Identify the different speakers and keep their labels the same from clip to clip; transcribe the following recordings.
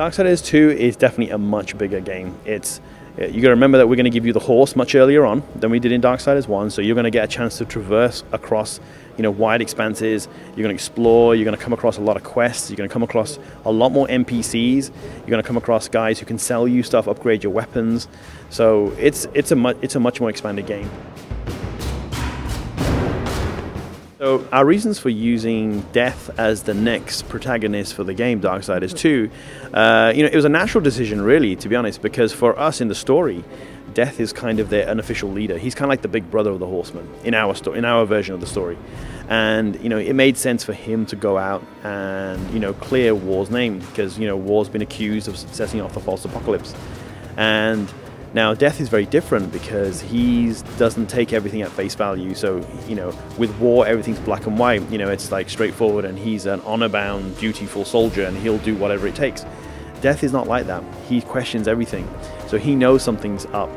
Speaker 1: Darksiders 2 is definitely a much bigger game. You got to remember that we're going to give you the horse much earlier on than we did in Darksiders 1, so you're going to get a chance to traverse across, wide expanses. You're going to explore. You're going to come across a lot of quests. You're going to come across a lot more NPCs. You're going to come across guys who can sell you stuff, upgrade your weapons. So it's a much more expanded game. So our reasons for using Death as the next protagonist for the game, Darksiders 2, it was a natural decision, really, to be honest, because for us in the story, Death is kind of their unofficial leader. He's kind of like the big brother of the Horseman in our version of the story, and it made sense for him to go out and clear War's name, because War's been accused of setting off the false apocalypse. And now, Death is very different because he doesn't take everything at face value. So, with War, everything's black and white. It's like straightforward, and he's an honor-bound, dutiful soldier, and he'll do whatever it takes. Death is not like that. He questions everything. So he knows something's up.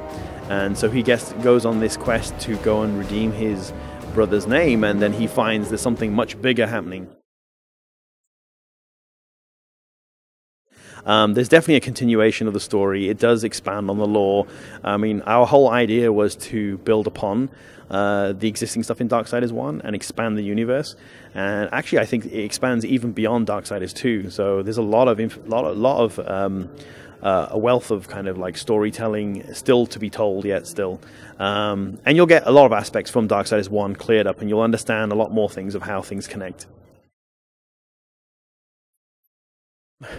Speaker 1: And so he goes on this quest to go and redeem his brother's name, and then he finds there's something much bigger happening. There's definitely a continuation of the story. It does expand on the lore. I mean, our whole idea was to build upon the existing stuff in Darksiders 1 and expand the universe. And actually, I think it expands even beyond Darksiders 2. So there's a lot of a wealth of kind of like storytelling still to be told yet still. And you'll get a lot of aspects from Darksiders 1 cleared up, and you'll understand a lot more things of how things connect.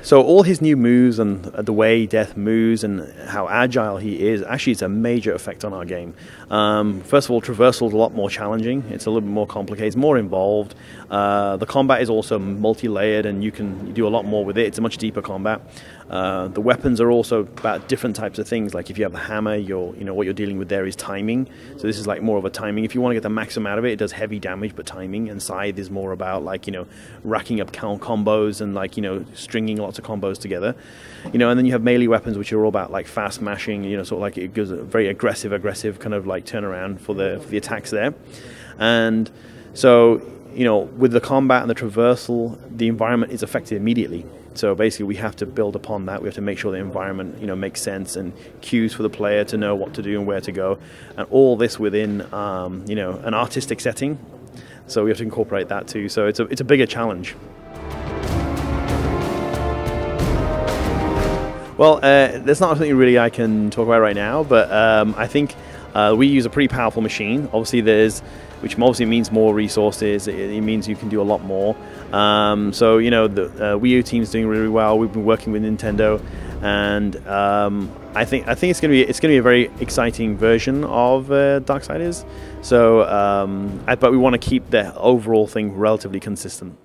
Speaker 1: So all his new moves and the way Death moves and how agile he is, actually it's a major effect on our game. First of all, traversal is a lot more challenging. It's a little bit more complicated, it's more involved. The combat is also multi-layered, and you can do a lot more with it. It's a much deeper combat. The weapons are also about different types of things. Like if you have the hammer, what you're dealing with there is timing. So this is like more of a timing. If you want to get the maximum out of it, it does heavy damage, but timing. And Scythe is more about like, racking up combos and like, stringing lots of combos together. And then you have melee weapons, which are all about like fast mashing, sort of like it gives a very aggressive kind of like turnaround for the attacks there. And so, with the combat and the traversal, the environment is affected immediately. So basically we have to build upon that. We have to make sure the environment, makes sense, and cues for the player to know what to do and where to go. And all this within, an artistic setting. So we have to incorporate that too. So it's a bigger challenge. Well, there's not something really I can talk about right now, but I think we use a pretty powerful machine. Obviously which obviously means more resources. It means you can do a lot more. So the Wii U team's doing really well. We've been working with Nintendo, and I think it's going to be a very exciting version of Darksiders. So, but we want to keep the overall thing relatively consistent.